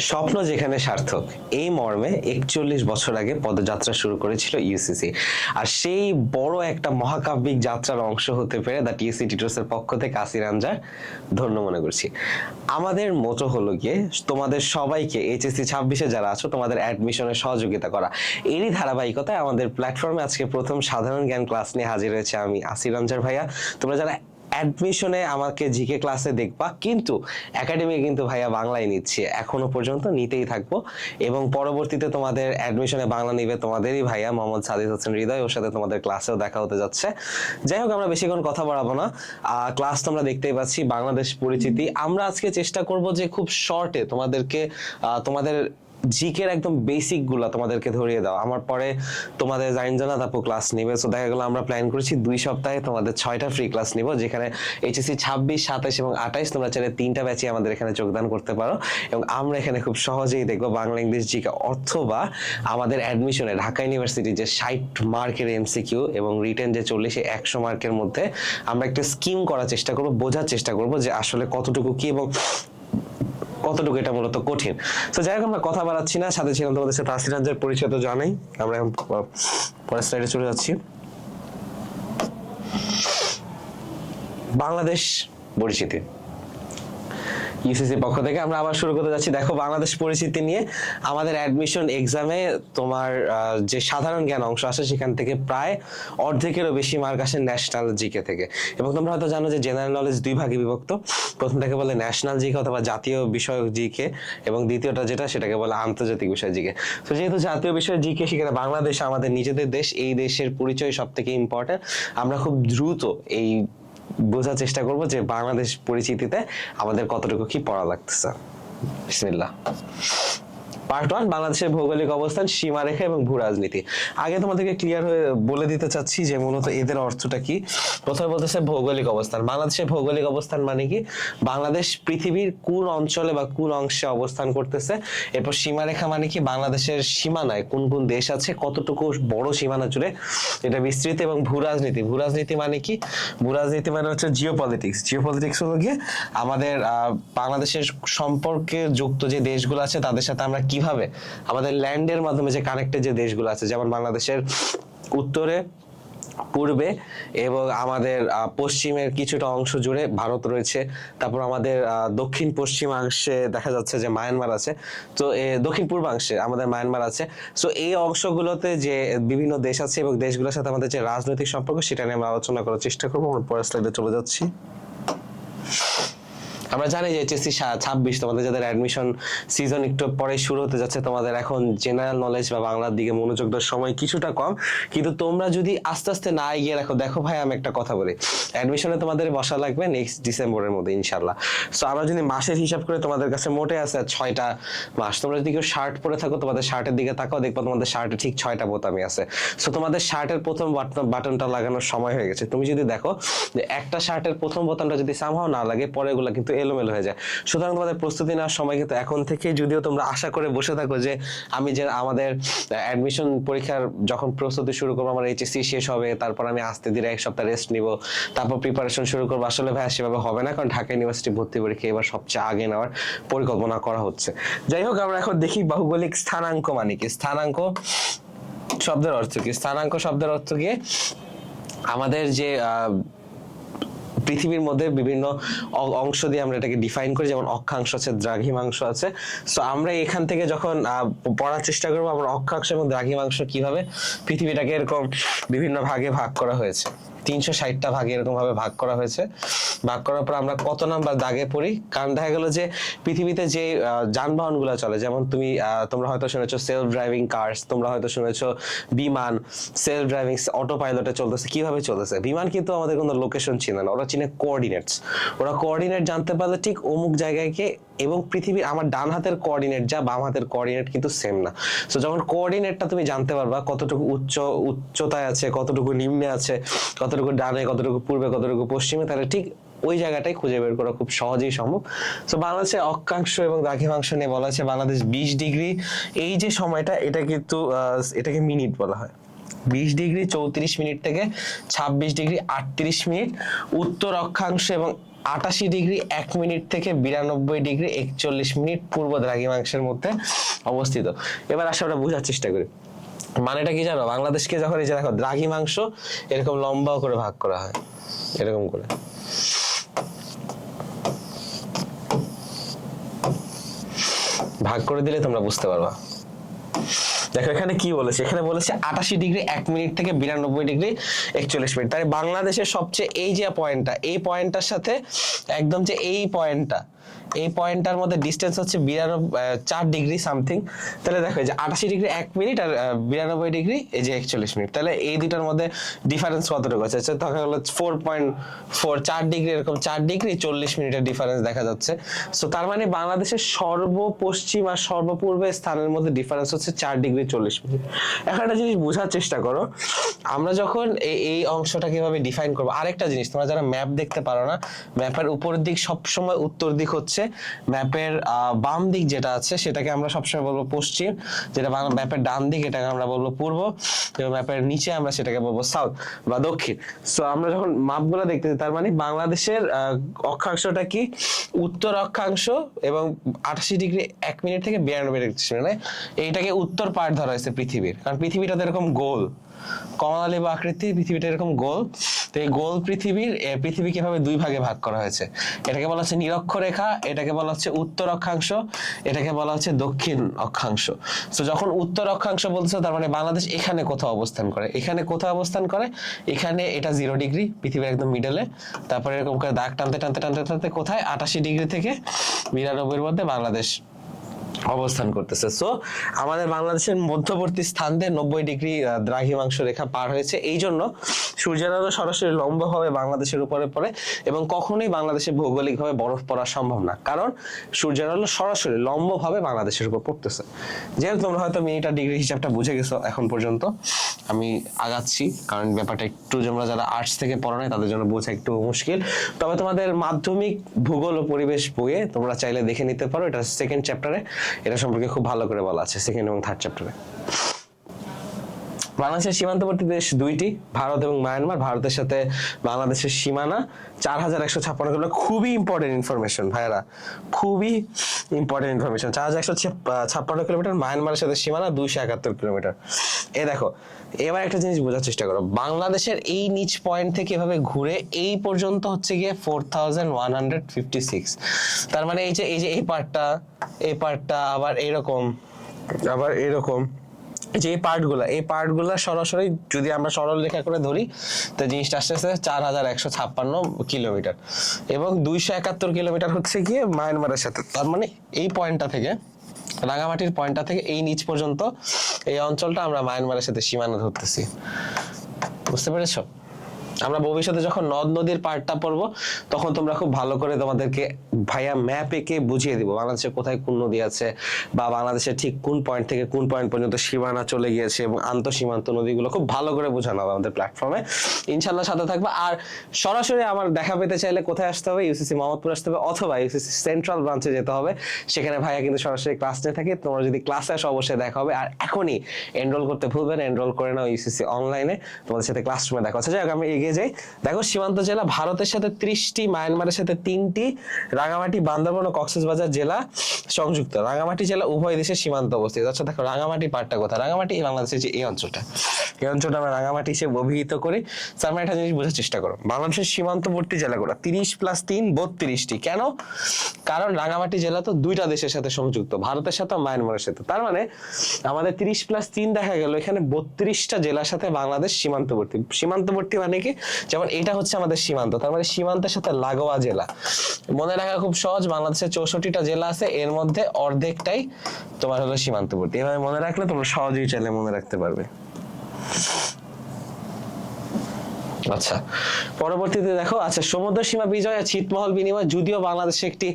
স্বপ্ন যেখানে সার্থক, এই মর্মে 41 বছর আগে পদযাত্রা শুরু করেছিল ইউসিসি। আর সেই বড় একটা মহাকাব্যিক যাত্রার অংশ হতে পেরে দ্য টিএসসি টিউটরসের পক্ষ থেকে আসির আনজার ধন্য মনে করছি। আমাদের মোটো হলো গিয়ে তোমাদের সবাইকে এইচএসসি 26-এ যারা আছো তোমাদের অ্যাডমিশনের সহযোগিতা করা। এরই ধারাবাহিকতায় আমাদের প্ল্যাটফর্মে আজকে প্রথম সাধারণ জ্ঞান ক্লাস নিয়ে হাজির হয়েছে আমি আসির আনজার ভাইয়া। তোমরা যারা অ্যাডমিশনে আমাকে জিকে ক্লাসে দেখবা, কিন্তু একাডেমি কিন্তু ভাইয়া বাংলায় নিচ্ছে, এখনো পর্যন্ত নিতেই থাকবো। এবং পরবর্তীতে তোমাদের অ্যাডমিশনে বাংলা নিবে তোমাদেরই ভাইয়া মোহাম্মদ সাদিদ হোসেন হৃদয়, ওর সাথে তোমাদের ক্লাসেও দেখা হতে যাচ্ছে। যাই হোক, আমরা বেশিক্ষণ কথা বাড়াবো না। ক্লাস তোমরা দেখতেই পাচ্ছি, বাংলাদেশ পরিচিতি। আমরা আজকে চেষ্টা করব যে খুব শর্টে তোমাদেরকে তোমাদের জিকের একদম বেসিক গুলা তোমাদেরকে ধরিয়ে দাও। আমার পরে তোমাদের জাইনজানাত আপু ক্লাস নিবে, সো দেখা গেল আমরা প্ল্যান করেছি 2 সপ্তাহে তোমাদের 6টা ফ্রি ক্লাস নিব, যেখানে এইচএসসি 26, 27 এবং 28 তোমরা চাইলে 3টা ব্যাচে আমাদের এখানে যোগদান করতে পারো। এবং আমরা এখানে খুব সহজেই দেখবো বাংলা ইংলিশ জিকে, অথবা আমাদের অ্যাডমিশনে ঢাকা ইউনিভার্সিটি যে 60 মার্কের এমসিকিউ এবং রিটেন যে 40-100 মার্কের মধ্যে আমরা একটা স্কিম করার চেষ্টা করব, বোঝার চেষ্টা করব যে আসলে কতটুকু কি এবং কতটুকু এটা মূলত কঠিন। তো যাই হোক, আমরা কথা বাড়াচ্ছি না, সাথে ছিলাম তোমাদের সাথে আসির আনজার, পরিচয় তো জানাই। আমরা এখন পরের স্লাইডে চলে যাচ্ছি। বাংলাদেশ পরিচিতি ইউসিসি পক্ষ থেকে আমরা আবার শুরু করতে যাচ্ছি। দেখো, বাংলাদেশ পরিচিতি নিয়ে আমাদের অ্যাডমিশন এক্সামে তোমার যে সাধারণ জ্ঞান অংশ আসে সেখান থেকে প্রায় অর্ধেকেরও বেশি মার্ক আসে ন্যাশনাল জিকে থেকে। এবং তোমরা হয়তো জানো যে জেনারেল নলেজ 2 ভাগে বিভক্ত। প্রথমটাকে বলে ন্যাশনাল জিকে অথবা জাতীয় বিষয়ক জিকে, এবং দ্বিতীয়টা যেটা সেটাকে বলে আন্তর্জাতিক বিষয় জিকে। তো যেহেতু জাতীয় বিষয় জিকে, সেখানে বাংলাদেশ আমাদের নিজেদের দেশ, এই দেশের পরিচয় সব থেকে ইম্পর্টেন্ট। আমরা খুব দ্রুত এই বোঝার চেষ্টা করব যে বাংলাদেশ পরিচিতিতে আমাদের কতটুকু কি পড়া লাগতেছে। বিসমিল্লাহ। পার্ট 1, বাংলাদেশের ভৌগোলিক অবস্থান, সীমারেখা এবং ভূ রাজনীতি। আগে তোমাদেরকে ক্লিয়ার হয়ে বলে দিতে চাচ্ছি যে মূলত এদের অর্থটা কি। প্রথমে বলতেছে ভৌগোলিক অবস্থান। বাংলাদেশের ভৌগোলিক অবস্থান মানে কি? বাংলাদেশ পৃথিবীর কোন অঞ্চলে বা কোন অংশে অবস্থান করতেছে। এরপর সীমারেখা মানে কি? বাংলাদেশের সীমানায় কোন কোন দেশ আছে, কতটুকু বড় সীমানা জুড়ে এটা বিস্তৃত। এবং ভূ রাজনীতি। ভূ রাজনীতি মানে কি? ভূ রাজনীতি মানে হচ্ছে জিওপলিটিক্স। জিওপলিটিক্স হলো গিয়ে আমাদের বাংলাদেশের সম্পর্কে যুক্ত যে দেশগুলো আছে তাদের সাথে আমরা কিভাবে আমাদের ল্যান্ডের মাধ্যমে যে কানেক্টেড যে দেশগুলো আছে, যেমন বাংলাদেশের উত্তরে, পূর্বে এবং আমাদের পশ্চিমের কিছুটা অংশ জুড়ে ভারত রয়েছে। তারপর আমাদের দক্ষিণ পশ্চিমাংশে দেখা যাচ্ছে যে মায়ানমার আছে। তো দক্ষিণ পূর্বাংশে আমাদের মায়ানমার আছে। সো এই অংশগুলোতে যে বিভিন্ন দেশ আছে এবং দেশগুলোর সাথে আমাদের যে রাজনৈতিক সম্পর্ক, সেটা নিয়ে আমরা আলোচনা করার চেষ্টা করবো। আমরা পরের স্লাইডে চলে যাচ্ছি। আমরা জানি যে এইচএসসি 26 তোমাদের যাদের অ্যাডমিশন সিজন একটু পরে শুরু হতে যাচ্ছে, তোমাদের এখন জেনারেল নলেজ বা বাংলার দিকে মনোযোগ দেওয়ার সময় কিছুটা কম। কিন্তু তোমরা যদি আস্তে আস্তে না এগিয়ে রাখো, দেখো ভাই আমি একটা কথা বলি, অ্যাডমিশনে তোমাদের বসা লাগবে নেক্সট ডিসেম্বরের মধ্যে ইনশাল্লাহ। সো আমরা যদি মাসের হিসাব করে তোমাদের কাছে মোটে আছে 6টা মাস। তোমরা যদি কেউ শার্ট পরে থাকো, তোমাদের শার্টের দিকে তাকাও, দেখবো তোমাদের শার্টে ঠিক 6টা বোতামই আছে। সো তোমাদের শার্টের প্রথম বাটনটা লাগানোর সময় হয়ে গেছে। তুমি যদি দেখো যে একটা শার্টের প্রথম বোতামটা যদি সামহাও না লাগে, পরেগুলো কিন্তু এলোমেলো হয়ে যায়। সুতরাং তোমাদের প্রস্তুতি নেওয়ার সময় কিন্তু এখন থেকে, যদিও তোমরা আশা করে বসে থাকো যে আমি যে আমাদের অ্যাডমিশন পরীক্ষার যখন প্রস্তুতি শুরু করবো, আমার এইচএসসি শেষ হবে, তারপর আমি আস্তে ধীরে 1 সপ্তাহ রেস্ট নিব, তারপর প্রিপারেশন শুরু করবো। আসলে ভাই সেভাবে হবে না, কারণ ঢাকা ইউনিভার্সিটি ভর্তি পরীক্ষা এবার সবচেয়ে আগে নেওয়ার পরিকল্পনা করা হচ্ছে। যাই হোক, আমরা এখন দেখি ভৌগোলিক স্থানাঙ্ক মানে কি। স্থানাঙ্ক শব্দের অর্থ কি? স্থানাঙ্ক শব্দের অর্থ কি? আমাদের যে পৃথিবীর মধ্যে বিভিন্ন অংশ দিয়ে আমরা এটাকে ডিফাইন করি, যেমন অক্ষাংশ আছে, দ্রাঘিমাংশ আছে। সো আমরা এখান থেকে যখন পড়ার চেষ্টা করবো, আমরা অক্ষাংশ এবং দ্রাঘিমাংশ কিভাবে পৃথিবীটাকে এরকম বিভিন্ন ভাগে ভাগ করা হয়েছে, 360টা ভাগে এরকম ভাবে ভাগ করা হয়েছে। ভাগ করার পর আমরা কত নাম্বার দাগে পড়ি। কারণ দেখা গেল যে পৃথিবীতে যে যানবাহন গুলো চলে, যেমন তোমরা হয়তো শুনেছো সেলফ ড্রাইভিং কার্স, তোমরা হয়তো শুনেছো বিমান সেলফ ড্রাইভিং অটো পাইলটে চলতেছে। কিভাবে চলতেছে? বিমান কিন্তু আমাদের কোনো লোকেশন চিনে না, ওরা চিনে কোঅর্ডিনেটস। ওরা কোঅর্ডিনেট জানতে পারলে ঠিক অমুক জায়গায় কে, এবং পৃথিবীর আমার ডান হাতের কোঅর্ডিনেট যা বাম হাতের কোঅর্ডিনেট কিন্তু সেম না। সো যখন কোঅর্ডিনেটটা তুমি জানতে পারবা, কতটুকু উচ্চতায় আছে, কতটুকু নিম্নে আছে, কতটুকু ডানে, কতটুকু পূর্বে, কতটুকু পশ্চিমে, তাহলে ঠিক ওই জায়গাটাই খুঁজে বের করা খুব সহজেই সম্ভব। তো বাংলাদেশে অক্ষাংশ এবং দ্রাঘিমাংশ নিয়ে বলা আছে বাংলাদেশ 20 ডিগ্রি, এই যে সময়টা এটা কিন্তু এটাকে মিনিট বলা হয়। 20 ডিগ্রি 34 মিনিট থেকে 26 ডিগ্রি 38 মিনিট উত্তর অক্ষাংশ এবং 88°1 থেকে 92°41 পূর্ব দ্রাঘিমাংশের মধ্যে অবস্থিত। এবার আসলে আমরা বোঝার চেষ্টা করি মানেটা কি জানো? বাংলাদেশকে যখন এই যে দেখো দ্রাঘিমাংশ এরকম লম্বা করে ভাগ করা হয়, এরকম করে ভাগ করে দিলে তোমরা বুঝতে পারবা। দেখো এখানে কি বলেছে, এখানে বলেছে 88°1 থেকে 92°41। তাই বাংলাদেশের সবচেয়ে এই যে পয়েন্টটা, এই পয়েন্টটার সাথে একদম যে এই পয়েন্টটার মধ্যে ডিস্টেন্স হচ্ছে 4° সামথিং। তাহলে দেখো যে 88°1 আর 92° এই যে 41, তাহলে এই দুটার মধ্যে ডিফারেন্স কতটুকু আছে? তখন হলো 4.4 4° এরকম 4° 40 ডিফারেন্স দেখা যাচ্ছে। সো তার মানে বাংলাদেশের সর্বপশ্চিম আর সর্বপূর্বের স্থানের মধ্যে ডিফারেন্স হচ্ছে 4°40। এখন একটা জিনিস বোঝার চেষ্টা করো, আমরা যখন এই অংশটা কিভাবে ডিফাইন করবো। আরেকটা জিনিস, তোমরা যারা ম্যাপ দেখতে পারো না, ম্যাপের উপরের দিক সবসময় উত্তর দিক হচ্ছে, ম্যাপের বাম দিক যেটা আছে সেটাকে আমরা সবসময় বলবো পশ্চিম, যেটা ম্যাপের ডান দিক এটাকে আমরা বলবো পূর্ব, এবং ম্যাপের নিচে আমরা সেটাকে বলবো সাউথ বা দক্ষিণ। সো আমরা যখন মাপগুলো দেখতেছি তার মানে বাংলাদেশের অক্ষাংশটা কি? উত্তর অক্ষাংশ, এবং 88°1 থেকে 92°, মানে এইটাকে উত্তর পার্ট ধরা হয়েছে পৃথিবীর, কারণ পৃথিবীটা তো এরকম গোল, কমলালেবু আকৃতি, পৃথিবীটা এরকম গোল। তো এই গোল পৃথিবী কিভাবে দুই ভাগে ভাগ করা হয়েছে, এটাকে বলা হচ্ছে নিরক্ষরেখা, এটাকে বলা হচ্ছে উত্তর অক্ষাংশ, এটাকে বলা হচ্ছে দক্ষিণ অক্ষাংশ। তো যখন উত্তর অক্ষাংশ বলছে তার মানে বাংলাদেশ এখানে কোথাও অবস্থান করে, এখানে এটা 0°, পৃথিবীর একদম মিডলে। তারপরে এরকম করে দাগ টানতে টানতে টানতে টানতে কোথায় 88° থেকে 92 মধ্যে বাংলাদেশ অবস্থান করতেছে। সো আমাদের বাংলাদেশের মধ্যবর্তী স্থান দিয়ে 90° দ্রাঘিমাংশ রেখা পার হয়েছে। এই জন্য সূর্যের আলো সরাসরি লম্বভাবে বাংলাদেশের উপরে পড়ে, এবং কখনোই বাংলাদেশে ভৌগোলিকভাবে বরফ পড়া সম্ভব না, কারণ সূর্যের আলো সরাসরি লম্বভাবে বাংলাদেশের উপর পড়তেছে। যেহেতু তোমরা হয়তো মিনিট আর ডিগ্রি হিসাবটা বুঝে গেছো এখন পর্যন্ত, আমি আগাচ্ছি, কারণ ব্যাপারটা একটু তোমরা যারা আর্টস থেকে পড়ো না তাদের জন্য বোঝা একটু মুশকিল। তবে তোমাদের মাধ্যমিক ভূগোল ও পরিবেশ বইয়ে তোমরা চাইলে দেখে নিতে পারো, এটা সেকেন্ড চ্যাপ্টারে এটা সম্পর্কে খুব ভালো করে বলা আছে, সেকেন্ড এবং থার্ড চ্যাপ্টারে। বাংলাদেশের সীমান্তবর্তী দেশ দুইটি, ভারত এবং মায়ানমার। ভারতের সাথে বাংলাদেশের সীমানা 4156 কিলোমিটার। খুবই ইম্পর্টেন্ট ইনফরমেশন ভাইয়ারা, খুবই ইম্পর্টেন্ট ইনফরমেশন। 4156 কিলোমিটার। মায়ানমারের সাথে সীমানা 271 কিলোমিটার। এ দেখো, এবার একটা জিনিস বোঝার চেষ্টা করো, বাংলাদেশের এই নিচ পয়েন্ট থেকে এভাবে ঘুরে এই পর্যন্ত হচ্ছে গিয়ে 4156। তার মানে এই যে এই পার্টটা আবার এরকম যে এই পার্টগুলা সরাসরি যদি আমরা সরল রেখা করে ধরি, তো জিনিসটা আসতে 4156 কিলোমিটার, এবং 271 কিলোমিটার হচ্ছে গিয়ে মায়ানমারের সাথে। তার মানে এই পয়েন্টটা থেকে, রাঙামাটির পয়েন্টটা থেকে এই নিচ পর্যন্ত এই অঞ্চলটা আমরা মায়ানমারের সাথে সীমানা ধরতেছি। বুঝতে পেরেছো? আমরা ভবিষ্যতে যখন নদ নদীর পার্টটা পড়বো তখন তোমরা খুব ভালো করে তোমাদেরকে ভাইয়া ম্যাপ এঁকে বুঝিয়ে দিব বাংলাদেশে কোথায় কোন নদী আছে, বা বাংলাদেশের ঠিক কোন পয়েন্ট থেকে কোন পয়েন্ট পর্যন্ত সীমানা চলে গিয়েছে, এবং আন্তঃসীমান্ত নদীগুলো খুব ভালো করে বোঝানো হবে আমাদের প্ল্যাটফর্মে। ইনশাল্লাহ সাথে থাকবে। আর সরাসরি আমার দেখা পেতে চাইলে কোথায় আসতে হবে? ইউসিসি মোহাম্মদপুর আসতে হবে, অথবা ইউসিসি সেন্ট্রাল ব্রাঞ্চে যেতে হবে। সেখানে ভাইয়া কিন্তু সরাসরি ক্লাস নিয়ে থাকে। তোমরা যদি ক্লাসে আসো অবশ্যই দেখা হবে। আর এখনই এনরোল করতে ভুলবে না, এনরোল করে নাও ইউসিসি অনলাইনে, তোমাদের সাথে ক্লাসরুমে দেখা হচ্ছে। যাই হোক, আমি এগিয়ে যাই। দেখো, সীমান্ত জেলা ভারতের সাথে 30টি, মায়ানমারের সাথে 3টি, রাঙামাটি, বান্দরবান ও কক্সবাজার জেলা সংযুক্ত। রাঙামাটি জেলা উভয় দেশের সীমান্ত অবস্থিত। আচ্ছা দেখো, রাঙামাটি পার্টটা কোথায়? রাঙামাটি বাংলাদেশের যে এই অঞ্চলটা আমরা রাঙামাটি হিসেবে অভিহিত করি। তার মানে একটা জিনিস বোঝার চেষ্টা করো, বাংলাদেশের সীমান্তবর্তী জেলাগুলো 30 + 3 32টি। কেন? কারণ রাঙামাটি জেলা তো দুইটা দেশের সাথে সংযুক্ত, ভারতের সাথে মায়ানমারের সাথে। তার মানে আমাদের 30 + 3 দেখা গেল এখানে 32টা জেলার সাথে বাংলাদেশ সীমান্তবর্তী মানে কি? যেমন এটা হচ্ছে আমাদের সীমান্ত, তার মানে সীমান্তের সাথে লাগোয়া জেলা। মনে রাখা খুব সহজ, বাংলাদেশের 64টা জেলা আছে, এর মধ্যে অর্ধেকটাই তোমার হলো সীমান্তবর্তী। এভাবে মনে রাখলে তোমরা সহজেই চাইলে মনে রাখতে পারবে। আচ্ছা, পরবর্তীতে দেখো, আচ্ছা, সমুদ্র সীমা বিজয় আর ছিটমহল বিনিময় যদিও বাংলাদেশে একটি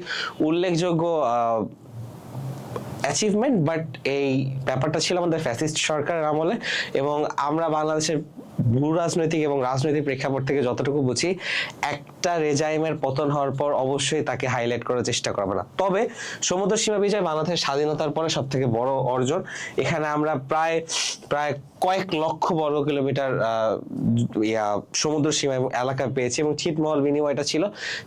উল্লেখযোগ্য অ্যাচিভমেন্ট, বাট এই ব্যাপারটা ছিল আমাদের ফ্যাসিস্ট সরকারের আমলে, এবং আমরা বাংলাদেশের ভূ রাজনৈতিক এবং রাজনৈতিক প্রেক্ষাপট থেকে যতটুকু বুঝি, একটা রেজাইমের পতন হওয়ার পর অবশ্যই তাকে হাইলাইট করার চেষ্টা করবে না। তবে সমুদ্র সীমা বিজয় বাংলাদেশের স্বাধীনতার পরে সব থেকে বড় অর্জন। এখানে আমরা প্রায় প্রায় কয়েক লক্ষ বর্গ কিলোমিটার সমুদ্র সীমা এবং এলাকা পেয়েছি, এবং ছিটমহল বিনিময়টা ছিল।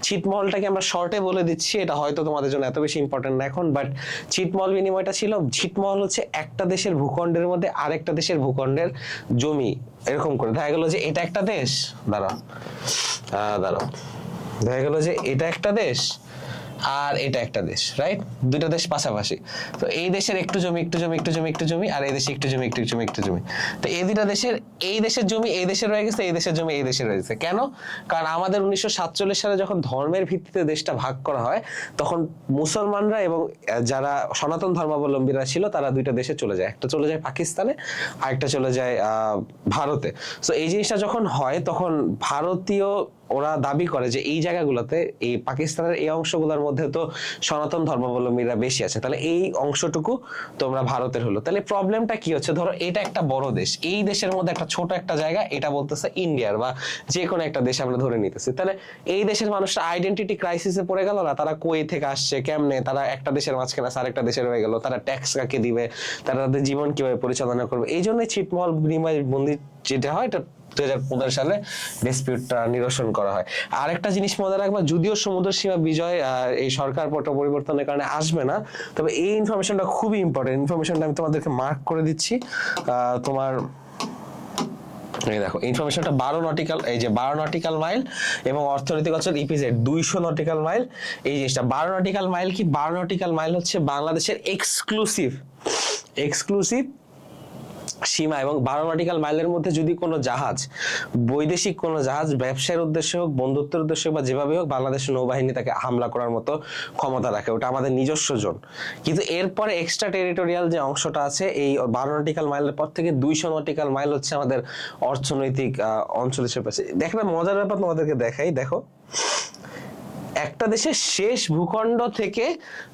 ছিটমহলটাকে আমরা শর্টে বলে দিচ্ছি, এটা হয়তো তোমাদের জন্য এত বেশি ইম্পর্টেন্ট না এখন, বাট ছিটমহল বিনিময়টা ছিল, ছিটমহল হচ্ছে একটা দেশের ভূখণ্ডের মধ্যে আরেকটা দেশের ভূখণ্ডের জমি, এরকম করে দেখা গেল যে এটা একটা দেশ, দাঁড়াও দেখা গেল যে এটা একটা দেশ আর এটা একটা দেশ, রাইট? দুইটা দেশ পাশাপাশি। তো এই দেশের একটু জমি একটু জমি একটু জমি একটু জমি, আর এই দেশে একটু জমি একটু জমি একটু জমি। তো এই দুইটা দেশের, এই দেশের জমি এই দেশে রয়ে গেছে, এই দেশের জমি এই দেশে রয়ে গেছে। কেন? কারণ আমাদের 1947 সালে যখন ধর্মের ভিত্তিতে দেশটা ভাগ করা হয়, তখন মুসলমানরা এবং যারা সনাতন ধর্মাবলম্বীরা ছিল তারা দুইটা দেশে চলে যায়, একটা চলে যায় পাকিস্তানে আর একটা চলে যায় ভারতে। তো এই জিনিসটা যখন হয় তখন ভারতীয় ওরা দাবি করে যে এই জায়গাগুলোতে, এই পাকিস্তানের এই অংশগুলোর মধ্যে তো সনাতন ধর্মাবলম্বীরা বেশি আছে, তাহলে এই অংশটুকু তোমরা ভারতের হলো। তাহলে প্রবলেমটা কি হচ্ছে, ধরো এটা একটা বড় দেশ, এই দেশের মধ্যে একটা ছোট একটা জায়গা, এটা বলতেছে ইন্ডিয়ার বা যে কোনো একটা দেশ আমরা ধরে নিতেছি। তাহলে এই দেশের মানুষরা আইডেন্টিটি ক্রাইসিসে পড়ে গেল না, তারা কই থেকে আসছে, কেমনে, তারা একটা দেশের মাঝখানে আরেকটা দেশের হয়ে গেল, তারা ট্যাক্স কাকে দিবে, তারা তাদের জীবন কিভাবে পরিচালনা করবে। এই জন্যই ছিটমহল বিনিময় বন্দি যেটা হয়, এটা 2015 সালে ডিসপিউটটা নিরসন করা হয়। আর একটা জিনিস মনে রাখবা, যদিও সমুদ্র সীমা বিজয় এই সরকার পট পরিবর্তনের কারণে আসবে না, তবে এই ইনফরমেশনটা খুবই ইম্পর্টেন্ট। ইনফরমেশনটা আমি তোমাদেরকে মার্ক করে দিচ্ছি। তোমার এই দেখো ইনফরমেশনটা 12 নটিক্যাল, এই যে 12 নটিক্যাল মাইল এবং অর্থনৈতিক অঞ্চল ইপিজেড 200 নটিক্যাল মাইল। এই জিনিসটা 12 নটিক্যাল মাইল কি, 12 নটিক্যাল মাইল হচ্ছে বাংলাদেশের এক্সক্লুসিভ সীমা, এবং 12 নটিক্যাল মাইলের মধ্যে যদি কোনো জাহাজ, বৈদেশিক কোনো জাহাজ ব্যবসায়ের উদ্দেশ্যে হোক, বন্ধুত্বের উদ্দেশ্যে বা যেভাবে হোক, বাংলাদেশের নৌবাহিনী তাকে হামলা করার মতো ক্ষমতা রাখে, ওটা আমাদের নিজস্ব জোন। কিন্তু এরপরে এক্সট্রা টেরিটোরিয়াল যে অংশটা আছে, এই 12 নটিক্যাল মাইলের পর থেকে 200 নটিক্যাল মাইল হচ্ছে আমাদের অর্থনৈতিক অঞ্চল হিসেবে। দেখবে মজার ব্যাপার তোমাদেরকে দেখাই, দেখো একটা দেশের শেষ ভূখণ্ড থেকে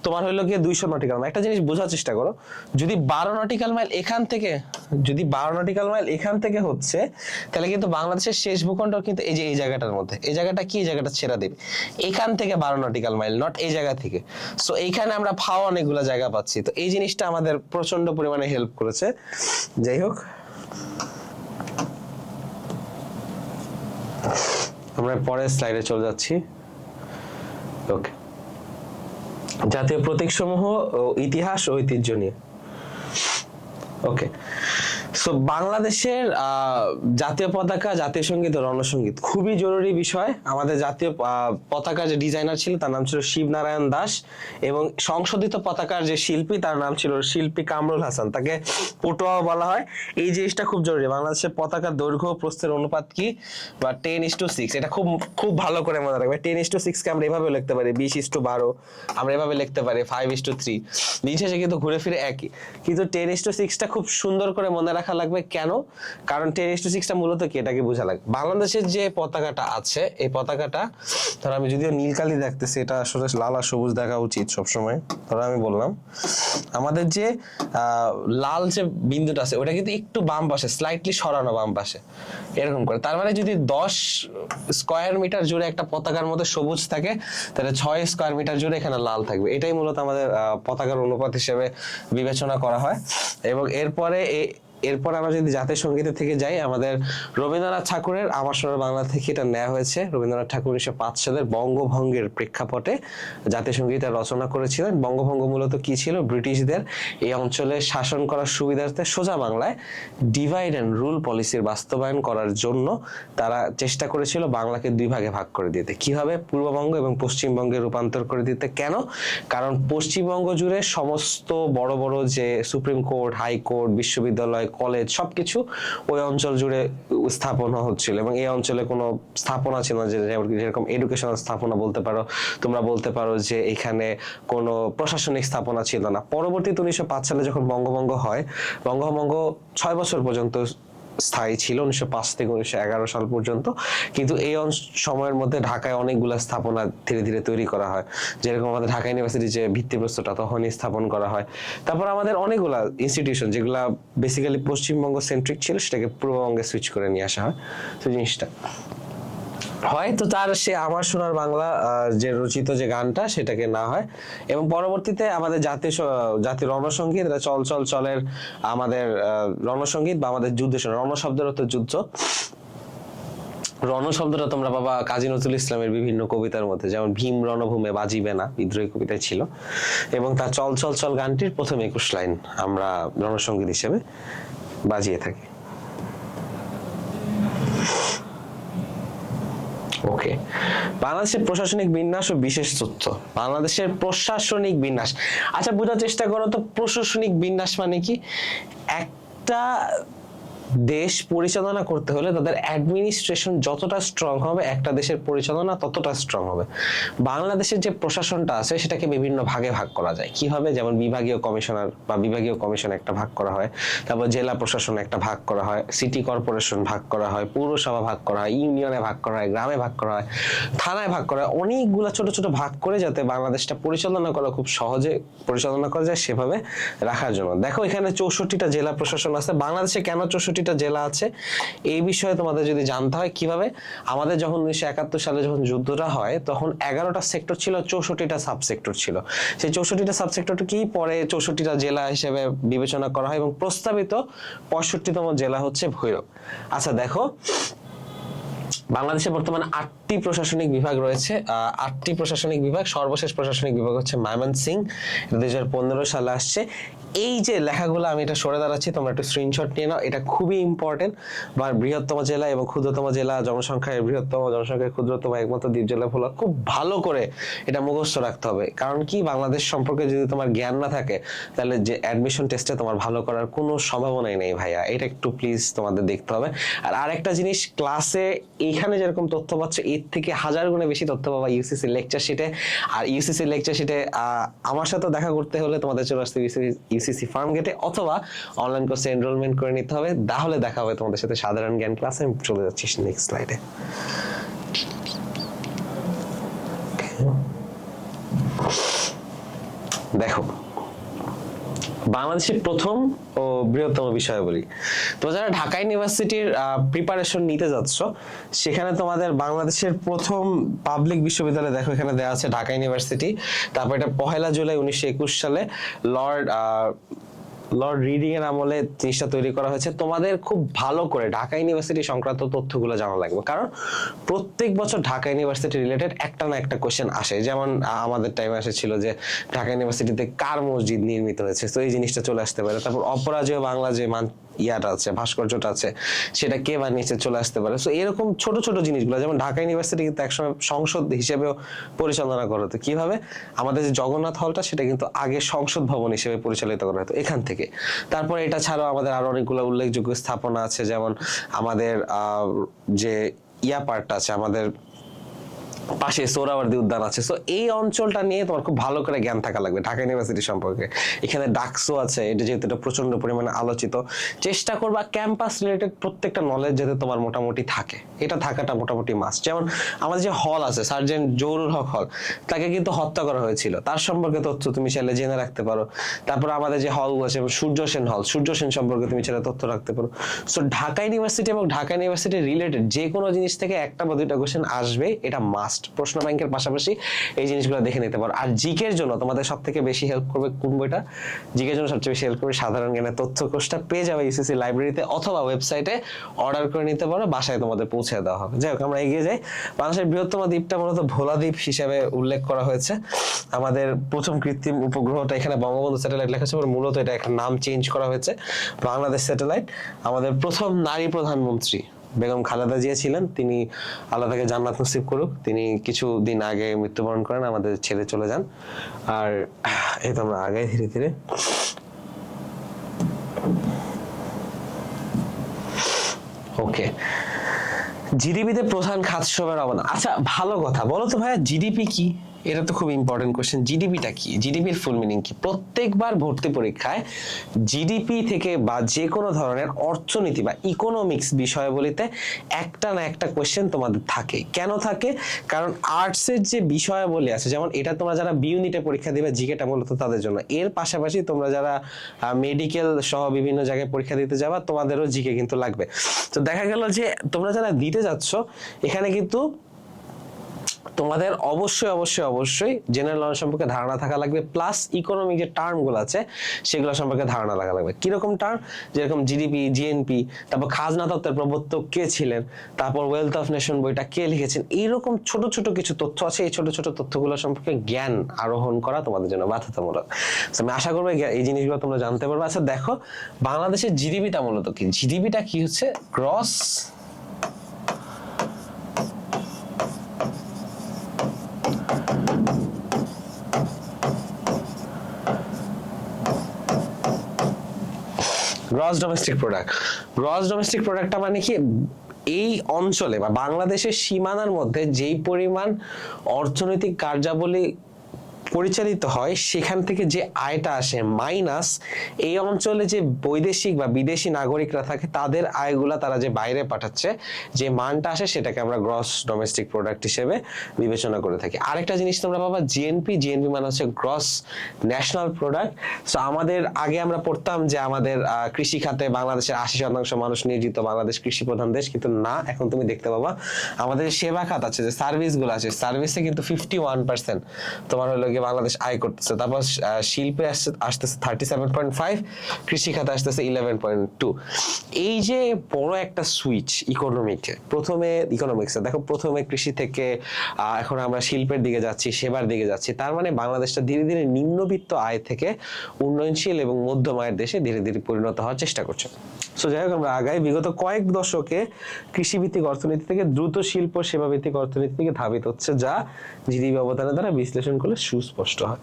তোমার হইলো গিয়ে 200 নটিক্যাল মাইল। একটা জিনিস বোঝার চেষ্টা করো, যদি 12 নটিক্যাল মাইল এখান থেকে হচ্ছে, তাহলে কিন্তু বাংলাদেশের শেষ ভূখণ্ড কিন্তু এই যে এই জায়গাটার মধ্যে, এই জায়গাটা কি, এই জায়গাটা ছেড়া দেবে এখান থেকে 12 নটিক্যাল মাইল, নট এই জায়গা থেকে। সো এইখানে আমরা ফাও অনেকগুলো জায়গা পাচ্ছি। তো এই জিনিসটা আমাদের প্রচন্ড পরিমাণে হেল্প করেছে। যাই হোক, আমরা পরের স্লাইডে চলে যাচ্ছি। ওকে, জাতীয় প্রতীকসমূহ ও ইতিহাস ও ঐতিহ্য নিয়ে। ওকে, সো বাংলাদেশের জাতীয় পতাকা, জাতীয় সঙ্গীত ও রণসঙ্গীত খুবই জরুরি বিষয়। আমাদের জাতীয় পতাকার যে ডিজাইনার ছিল তার নাম ছিল শিবনারায়ণ দাস, এবং সংশোধিত পতাকার যে শিল্পী তার নাম ছিল শিল্পী কামরুল হাসান, তাকে পটুয়াও বলা হয়। এই জিনিসটা খুব জরুরি। বাংলাদেশের পতাকার দৈর্ঘ্য প্রস্থের অনুপাত কি, বা 10:6, এটা খুব খুব ভালো করে মনে রাখবে। 10:6 কে আমরা এভাবে লিখতে পারি, 20:12 আমরা এভাবে লিখতে পারি, 5:3। দিন শেষে কিন্তু ঘুরে ফিরে একই, কিন্তু 10:6টা খুব সুন্দর করে মনে রাখা লাগবে। কেন? কারণ 10:6টা মূলত কি, এটাকে বোঝা লাগবে। বাংলাদেশের যে পতাকাটা আছে, এই পতাকাটা ধর, আমি যদিও নীল কালি দেখতেছি, এটা আসলে লাল আর সবুজ দেখা উচিত সবসময়। ধর আমি বললাম আমাদের যে লাল যে বিন্দুটা আছে, ওটা কিন্তু একটু বাম পাশে, স্লাইটলি সরানো বাম পাশে, এরকম করে। তার মানে যদি 10 স্কয়ার মিটার জুড়ে একটা পতাকার মধ্যে সবুজ থাকে, তাহলে 6 স্কয়ার মিটার জুড়ে এখানে লাল থাকবে। এটাই মূলত আমাদের পতাকার অনুপাত হিসেবে বিবেচনা করা হয়। এবং এরপর আমরা যদি জাতীয় সঙ্গীতের থেকে যাই, আমাদের রবীন্দ্রনাথ ঠাকুরের আমার সোনার বাংলা থেকে এটা নেওয়া হয়েছে। রবীন্দ্রনাথ ঠাকুর 1905 সালের বঙ্গভঙ্গের প্রেক্ষাপটে জাতীয় সঙ্গীত রচনা করেছিলেন। বঙ্গভঙ্গ মূলত কি ছিল, ব্রিটিশদের এই অঞ্চলে শাসন করার সুবিধার্থে সোজা বাংলায় ডিভাইড অ্যান্ড রুল পলিসির বাস্তবায়ন করার জন্য তারা চেষ্টা করেছিল বাংলাকে দুই ভাগে ভাগ করে দিতে। কিভাবে? পূর্ববঙ্গ এবং পশ্চিমবঙ্গে রূপান্তর করে দিতে। কেন? কারণ পশ্চিমবঙ্গ জুড়ে সমস্ত বড় বড় যে সুপ্রিম কোর্ট, হাইকোর্ট, বিশ্ববিদ্যালয়, কলেজ সবকিছু ওই অঞ্চল জুড়ে স্থাপনা হচ্ছিল, এবং এই অঞ্চলে কোনো স্থাপনা ছিল না, যেরকম এডুকেশনাল স্থাপনা বলতে পারো, তোমরা বলতে পারো যে এখানে কোনো প্রশাসনিক স্থাপনা ছিল না। পরবর্তীতে 1905 সালে যখন বঙ্গভঙ্গ হয়, বঙ্গভঙ্গ 6 বছর পর্যন্ত স্থায়ী ছিল 1905 থেকে 1911 সাল পর্যন্ত, কিন্তু এই সময়ের মধ্যে ঢাকায় অনেকগুলা স্থাপনা ধীরে ধীরে তৈরি করা হয়, যেরকম আমাদের ঢাকা ইউনিভার্সিটির যে ভিত্তিপ্রস্তরটা তখনই স্থাপন করা হয়। তারপর আমাদের অনেকগুলা ইনস্টিটিউশন যেগুলা বেসিক্যালি পশ্চিমবঙ্গ সেন্ট্রিক ছিল সেটাকে পূর্ববঙ্গে সুইচ করে নিয়ে আসা হয়। তো জিনিসটা হয়তো তার সে আমার সোনার বাংলা যে রচিত যে গানটা সেটাকে না হয়, এবং পরবর্তীতে আমাদের জাতীয় রণসঙ্গীত, এটা চল চল চলের আমাদের রণসঙ্গীত বা আমাদের যুদ্ধের সময়, রণ শব্দের অর্থ যুদ্ধ। রণ শব্দটা তোমরা পাবা কাজী নজরুল ইসলামের বিভিন্ন কবিতার মধ্যে, যেমন ভীম রণভূমে বাজিবে না বিদ্রোহী কবিতায় ছিল, এবং তার চল চল চল গানটির প্রথম 21 লাইন আমরা রণসঙ্গীত হিসেবে বাজিয়ে থাকি। ওকে, বাংলাদেশের প্রশাসনিক বিন্যাস ও বিশেষ তথ্য। বাংলাদেশের প্রশাসনিক বিন্যাস, আচ্ছা বোঝার চেষ্টা করো তো, প্রশাসনিক বিন্যাস মানে কি? একটা দেশ পরিচালনা করতে হলে তাদের অ্যাডমিনিস্ট্রেশন যতটা স্ট্রং হবে, একটা দেশের পরিচালনা ততটা স্ট্রং হবে। বাংলাদেশের যে প্রশাসনটা আছে সেটাকে বিভিন্ন ভাগে ভাগ করা যায়। কি হবে? যেমন বিভাগীয় কমিশনার বা বিভাগীয় কমিশন একটা ভাগ করা হয়, তারপর জেলা প্রশাসন একটা ভাগ করা হয়, সিটি কর্পোরেশন ভাগ করা হয়, পৌরসভা ভাগ করা হয়, ইউনিয়নে ভাগ করা হয়, গ্রামে ভাগ করা হয়, থানায় ভাগ করা হয়, অনেকগুলো ছোট ছোট ভাগ করে যাতে বাংলাদেশটা পরিচালনা করা খুব সহজে পরিচালনা করা যায় সেভাবে রাখার জন্য। দেখো এখানে 64টা জেলা প্রশাসন আছে। বাংলাদেশে কেন 64টা জেলা আছে এই বিষয়ে তোমাদের যদি জানতে হয়, কিভাবে আমাদের যখন 1971 সালে যখন যুদ্ধটা হয় তখন 11টা সেক্টর ছিল, 64টা সাবসেক্টর ছিল। সেই 64টা সাবসেক্টরকেই পরে 64টা জেলা হিসেবে বিবেচনা করা হয়, এবং প্রস্তাবিত 65তম জেলা হচ্ছে ভৈরব। আচ্ছা দেখো, বাংলাদেশে বর্তমানে 8টি প্রশাসনিক বিভাগ রয়েছে। 8টি প্রশাসনিক বিভাগ, সর্বশেষ প্রশাসনিক বিভাগ হচ্ছে ময়মনসিংহ, 2015 সালে আসছে। এই যে লেখাগুলো আমি এটা সরে দাঁড়াচ্ছি, তোমরা একটু স্ক্রিনশট নিয়ে নাও, এটা খুবই ইম্পর্টেন্ট। বা বৃহত্তম জেলা এবং ক্ষুদ্রতম জেলা, জনসংখ্যায় বৃহত্তম, জনসংখ্যায় ক্ষুদ্রতম, একমাত্র দ্বীপ জেলা ভোলা, খুব ভালো করে এটা মুখস্থ রাখতে হবে। কারণ কি, বাংলাদেশ সম্পর্কে যদি তোমার জ্ঞান না থাকে তাহলে যে অ্যাডমিশন টেস্টে তোমার ভালো করার কোনো সম্ভাবনাই নেই ভাইয়া, এটা একটু প্লিজ তোমাদের দেখতে হবে। আর আরেকটা জিনিস, ক্লাসে এইখানে যেরকম তথ্য পাচ্ছ এর থেকে 1000 গুণে বেশি তথ্য পাবা ইউসিসি লেকচার শিটে। আর ইউসিসি লেকচার শিটে আমার সাথে দেখা করতে হলে তোমাদের চলে আসতে ইউসিসি ফার্ম গেটে, অথবা অনলাইন কোর্সে এনরোলমেন্ট করে নিতে হবে। তাহলে দেখা হবে তোমাদের সাথে সাধারণ জ্ঞান ক্লাসে। আমি চলে যাচ্ছি নেক্সট স্লাইডে। দেখো বাংলাদেশের প্রথম ও বৃহত্তম বিষয়াবলী। তো যারা ঢাকা ইউনিভার্সিটির প্রিপারেশন নিতে যাচ্ছ, সেখানে তোমাদের বাংলাদেশের প্রথম পাবলিক বিশ্ববিদ্যালয় দেখো এখানে দেওয়া আছে ঢাকা ইউনিভার্সিটি। তারপর এটা 1 জুলাই 1921 সালে লর্ড রিডিং এর আমলে জিনিসটা তৈরি করা হয়েছে। তোমাদের খুব ভালো করে ঢাকা ইউনিভার্সিটি সংক্রান্ত তথ্যগুলো জানা লাগবে, কারণ প্রত্যেক বছর ঢাকা ইউনিভার্সিটি রিলেটেড একটা না একটা কোশ্চেন আসে। যেমন আমাদের টাইমে এসেছিল যে ঢাকা ইউনিভার্সিটিতে কার মসজিদ নির্মিত হয়েছে, তো এই জিনিসটা চলে আসতে পারে। তারপর অপরাজেয় বাংলা যে ইয়াটা আছে, ভাস্কর্যটা আছে, সেটা কে বানিয়েছে চলে আসতে পারে। সো এরকম ছোট ছোট জিনিসগুলো, যেমন ঢাকা ইউনিভার্সিটি কিন্তু একসময় সংসদ হিসেবেও পরিচালনা করা হতো। কিভাবে? আমাদের যে জগন্নাথ হলটা সেটা কিন্তু আগে সংসদ ভবন হিসেবে পরিচালিত করা হতো এখান থেকে। তারপরে এটা ছাড়াও আমাদের আরো অনেকগুলো উল্লেখযোগ্য স্থাপনা আছে, যেমন আমাদের যে পার্টটা আছে আমাদের পাশে সোহরাওয়ার্দী উদ্যান আছে। সো এই অঞ্চলটা নিয়ে তোমার খুব ভালো করে জ্ঞান থাকা লাগবে ঢাকা ইউনিভার্সিটি সম্পর্কে। এখানে ডাকসো আছে, এটা যেহেতু এটা প্রচন্ড পরিমাণে আলোচিত, চেষ্টা করবা ক্যাম্পাস রিলেটেড প্রত্যেকটা নলেজ যাতে তোমার মোটামুটি থাকে, এটা থাকাটা মোটামুটি মাস্ট। যেমন আমাদের যে হল আছে সার্জেন্ট জহুরুল হক হল, তাকে কিন্তু হত্যা করা হয়েছিল, তার সম্পর্কে তথ্য তুমি চাইলে জেনে রাখতে পারো। তারপর আমাদের যে হল আছে সূর্য সেন হল, সূর্য সেন সম্পর্কে তুমি চাইলে তথ্য রাখতে পারো। সো ঢাকা ইউনিভার্সিটি এবং ঢাকা ইউনিভার্সিটি রিলেটেড যে কোনো জিনিস থেকে একটা বা দুইটা কোশ্চেন আসবে, এটা মাস্ট। প্রশ্ন ব্যাংকের পাশাপাশি এই জিনিসগুলো দেখে নিতে পারো। আর জিকের জন্য তোমাদের সব থেকে বেশি হেল্প করবে কোন বইটা? জিকের জন্য সবচেয়ে বেশি হেল্প করবে সাধারণ জ্ঞানের তথ্যকোষটা, পেয়ে যাবে ইউসিসি লাইব্রেরিতে অথবা ওয়েবসাইটে, অর্ডার করে নিতে পারো, বাসায় তোমাদের পৌঁছে দেওয়া হবে। যাই হোক, আমরা এগিয়ে যাই। বাংলাদেশের বৃহত্তম দ্বীপটা মূলত ভোলা দ্বীপ হিসেবে উল্লেখ করা হয়েছে। আমাদের প্রথম কৃত্রিম উপগ্রহটা এখানে বঙ্গবন্ধু স্যাটেলাইট লেখা ছিল, মূলত এটা একটা নাম চেঞ্জ করা হয়েছে বাংলাদেশ স্যাটেলাইট। আমাদের প্রথম নারী প্রধানমন্ত্রী বেগম খালেদা জিয়া ছিলেন, তিনি আল্লাহ তাকে জান্নাত নসিব করুক। তিনি কিছুদিন আগে মৃত্যুবরণ করেন, আমাদের ছেড়ে চলে যান। আর এই তো আমরা আগে ধীরে ধীরে ওকে, জিডিপিতে প্রধান খাত হিসেবে অবদান। আচ্ছা ভালো কথা, বলো তো ভাইয়া জিডিপি কি? এটা তো খুব ইম্পর্টেন্ট কোশ্চেন। জিডিপিটা কি, জিডিপির ফুল মিনিং কি? প্রত্যেকবার ভর্তি পরীক্ষায় জিডিপি থেকে বা যে কোনো ধরনের অর্থনীতি বা ইকোনমিক্স বিষয়াবলীতে একটা না একটা কোশ্চেন তোমাদের থাকে। কেন থাকে? কারণ আর্টসের যে বিষয়াবলী আছে, যেমন এটা তোমরা যারা বি ইউনিটে পরীক্ষা দিবে, জিকেটা মূলত তাদের জন্য। এর পাশাপাশি তোমরা যারা মেডিকেল সহ বিভিন্ন জায়গায় পরীক্ষা দিতে যাবা, তোমাদেরও জিকে কিন্তু লাগবে। তো দেখা গেল যে তোমরা যারা দিতে যাচ্ছ, এখানে কিন্তু তোমাদের অবশ্যই অবশ্যই অবশ্যই জেনারেল নলেজ সম্পর্কে ধারণা থাকা লাগবে, প্লাস ইকোনমিক যে টার্মগুলো আছে সেগুলো সম্পর্কে ধারণা থাকা লাগবে। কিরকম টার্ম? যেরকম জিডিপি, জিএনপি, তারপর খাজনা তত্ত্বের প্রবর্তক কে ছিলেন, তারপর ওয়েলথ অফ নেশন বইটা কে লিখেছেন, এইরকম ছোট ছোট কিছু তথ্য আছে। এই ছোট ছোট তথ্যগুলো সম্পর্কে জ্ঞান আরোহণ করা তোমাদের জন্য বাধ্যতামূলক। আমি আশা করবো এই জিনিসগুলো তোমরা জানতে পারবে। আচ্ছা দেখো, বাংলাদেশের জিডিপিটা মূলত কি? জিডিপিটা কি হচ্ছে? Gross gross domestic product. Gross domestic প্রোডাক্টটা মানে কি? এই অঞ্চলে বা বাংলাদেশের সীমানার মধ্যে যেই পরিমাণ অর্থনৈতিক কার্যাবলী পরিচালিত হয়, সেখান থেকে যে আয়টা আসে মাইনাস এই অঞ্চলে যে বৈদেশিক বা বিদেশি নাগরিকরা থাকে, তাদের আয়গুলা তারা যে বাইরে পাঠাচ্ছে, যে মানটা আসে, সেটাকে আমরা গ্রস ডোমেস্টিক প্রোডাক্ট হিসেবে বিবেচনা করে থাকি। আরেকটা জিনিস তোমরা পাবা জিএনপি। জিএনপি মানে হচ্ছে গ্রস ন্যাশনাল প্রোডাক্ট। সো আমাদের আগে আমরা পড়তাম যে আমাদের কৃষি খাতে বাংলাদেশের 80% মানুষ নিয়োজিত, বাংলাদেশ কৃষি প্রধান দেশ, কিন্তু না, এখন তুমি দেখতে পাবা আমাদের সেবা খাত আছে, যে সার্ভিসগুলো আছে, সার্ভিসে কিন্তু 51% তোমার হলো বাংলাদেশ আয় করতেছে। তারপর শিল্পে আসতেছে 37.5, কৃষি খাতে আসতেছে 11.2। এই যে বড় একটা সুইচ ইকোনমিকে, প্রথমে ইকোনমিক্সে দেখো, প্রথমে কৃষি থেকে এখন আমরা শিল্পের দিকে যাচ্ছি, সেবার দিকে যাচ্ছি। তার মানে বাংলাদেশটা ধীরে ধীরে নিম্নবিত্ত আয় থেকে উন্নয়নশীল এবং মধ্যম আয়ের দেশে ধীরে ধীরে পরিণত হওয়ার চেষ্টা করছে। সো যাই হোক, আমরা আগাই বিগত কয়েক দশকে কৃষিভিত্তিক অর্থনীতি থেকে দ্রুত শিল্প সেবা ভিত্তিক অর্থনীতি থেকে ধাবিত হচ্ছে, যা জিডিপি অবদানের দ্বারা বিশ্লেষণ করলে সুস্পষ্ট হয়।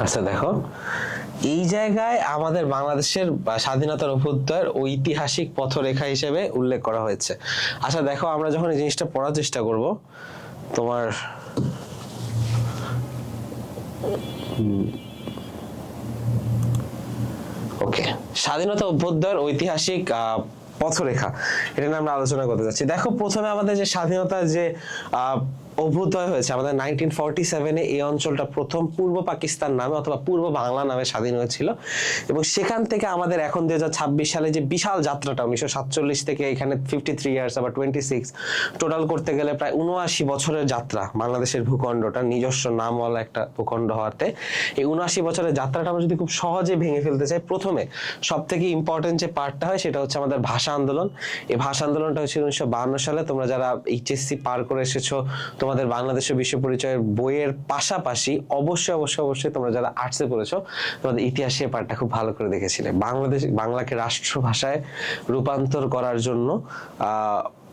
আচ্ছা দেখো, এই জায়গায় আমাদের বাংলাদেশের স্বাধীনতার অভ্যুদয়ের ঐতিহাসিক পথরেখা হিসেবে উল্লেখ করা হয়েছে। আচ্ছা দেখো, আমরা যখন এই জিনিসটা পড়ার চেষ্টা করব, তোমার ওকে, স্বাধীনতা অভ্যুদয়ের ঐতিহাসিক পথরেখা, এটা নিয়ে আমরা আলোচনা করতে যাচ্ছি। দেখো, প্রথমে আমাদের যে স্বাধীনতার যে অভ্যুদয় হয়েছে আমাদের 1947-এ, এই অঞ্চলটা প্রথম পূর্ব পাকিস্তান নামে অথবা পূর্ব বাংলা নামে স্বাধীন হয়েছিল। এবং সেখান থেকে আমাদের এখন 2026 সালে যে বিশাল যাত্রাটা, 1947 থেকে এখানে 53 ইয়ার্স, আবার 26, টোটাল করতে গেলে প্রায় 79 বছরের যাত্রা। বাংলাদেশের ভূখণ্ডটা নিজস্ব নামওয়ালা একটা ভূখণ্ড হওয়াতে এই 79 বছরের যাত্রাটা আমরা যদি খুব সহজে ভেঙে ফেলতে চাই, প্রথমে সব থেকে ইম্পর্টেন্ট যে পার্টটা হয় সেটা হচ্ছে আমাদের ভাষা আন্দোলন। এই ভাষা আন্দোলনটা হচ্ছে 1952 সালে। তোমরা যারা এইচএসসি পার করে এসেছো, তোমাদের বাংলাদেশের বিশ্ব পরিচয়ের বইয়ের পাশাপাশি অবশ্যই অবশ্যই অবশ্যই তোমরা যারা আর্টসে পড়েছো, তোমাদের ইতিহাসের পার্টটা খুব ভালো করে দেখেছিলে। বাংলাকে রাষ্ট্রভাষায় রূপান্তর করার জন্য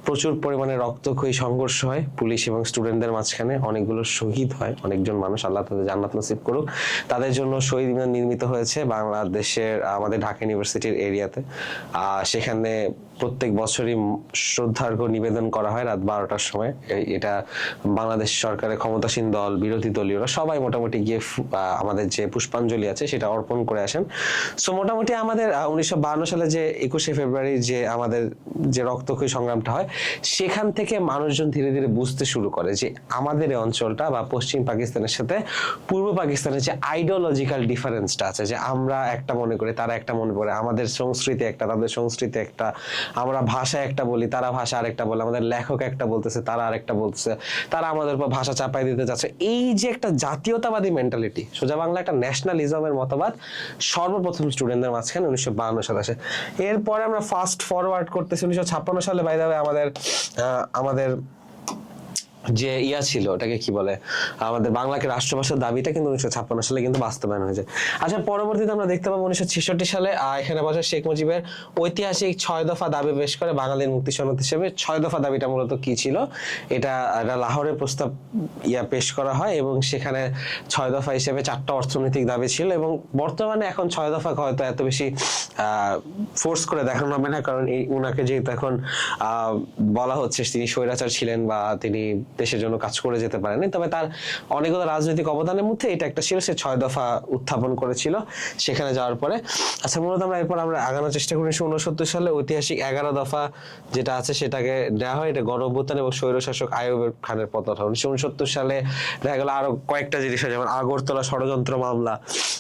প্রচুর পরিমাণে রক্তক্ষয়ী সংঘর্ষ হয় পুলিশ এবং স্টুডেন্টদের মাঝখানে, অনেকগুলো শহীদ হয়, অনেকজন মানুষ, আল্লাহ তাদের জান্নাত নসিব করুক। তাদের জন্য শহীদ মিনার নির্মিত হয়েছে বাংলাদেশের আমাদের ঢাকা ইউনিভার্সিটির এরিয়াতে। সেখানে প্রত্যেক বছরই শ্রদ্ধার্ঘ্য নিবেদন করা হয় রাত 12টার সময়। এটা বাংলাদেশ সরকারের ক্ষমতাসীন দল, বিরোধী দলীয়রা সবাই মোটামুটি গিয়ে আমাদের যে পুষ্পাঞ্জলি আছে সেটা অর্পণ করে আসেন। সো মোটামুটি আমাদের 1952 সালে যে 21শে ফেব্রুয়ারি যে আমাদের যে রক্তক্ষয়ী সংগ্রামটা হয়, সেখান থেকে মানুষজন ধীরে ধীরে বুঝতে শুরু করে যে আমাদের এই অঞ্চলটা বা পশ্চিম পাকিস্তানের সাথে পূর্ব পাকিস্তানের যে আইডিওলজিক্যাল ডিফারেন্সটা আছে, যে আমরা একটা মনে করি, তারা একটা মনে করে, আমাদের সংস্কৃতি একটা, তাদের সংস্কৃতি একটা, আমরা ভাষা একটা বলি, তারা ভাষা আরেকটা বলে, আমাদের লেখক একটা বলতেছে, তারা আরেকটা বলতেছে, তারা আমাদের উপর ভাষা চাপাই দিতে চাচ্ছে। এই যে একটা জাতীয়তাবাদী মেন্টালিটি, সোজা বাংলা একটা ন্যাশনালিজমের মতবাদ সর্বপ্রথম স্টুডেন্টদের মাঝখানে 1952 সালে আসে। এরপরে আমরা ফাস্ট ফরওয়ার্ড করতেছি 1956 সালে। বাই দ্য ওয়ে আমাদের যে ইয়া ছিল, ওটাকে কি বলে, আমাদের বাংলাকে রাষ্ট্রভাষার দাবিটা কিন্তু 1956 সালে কিন্তু বাস্তবায়ন হয়েছে। আচ্ছা, পরবর্তীতে আমরা দেখতে পাবো 1966 সালে এখানে বসে শেখ মুজিবের ঐতিহাসিক 6 দফা দাবি পেশ করে বাঙালির মুক্তি সনদ হিসেবে। 6 দফা দাবিটা মূলত কি ছিল, এটা লাহোরে প্রস্তাব পেশ করা হয় এবং সেখানে 6 দফা হিসেবে 4টা অর্থনৈতিক দাবি ছিল। এবং বর্তমানে এখন 6 দফা হয়তো এত বেশি ফোর্স করে দেখানো হবে না, কারণ এই উনাকে যেহেতু এখন বলা হচ্ছে তিনি স্বৈরাচার ছিলেন বা তিনি দেশের জন্য কাজ করে যেতে পারেনি, তবে তার অনেকগুলো রাজনৈতিক অবদানের মধ্যে এটা একটা ছিল। সে 6 দফা উত্থাপন করেছিল সেখানে যাওয়ার পরে। আচ্ছা, মূলত আমরা এরপর আমরা আগানোর চেষ্টা করি 1969 সালে ঐতিহাসিক 11 দফা যেটা আছে সেটাকে দেওয়া হয়। এটা গণ অভ্যুত্থান এবং স্বৈরশাসক আইয়ুব খানের পতন। 1969 সালে দেখা গেল আরো কয়েকটা জিনিস হয়, যেমন আগরতলা ষড়যন্ত্র মামলা,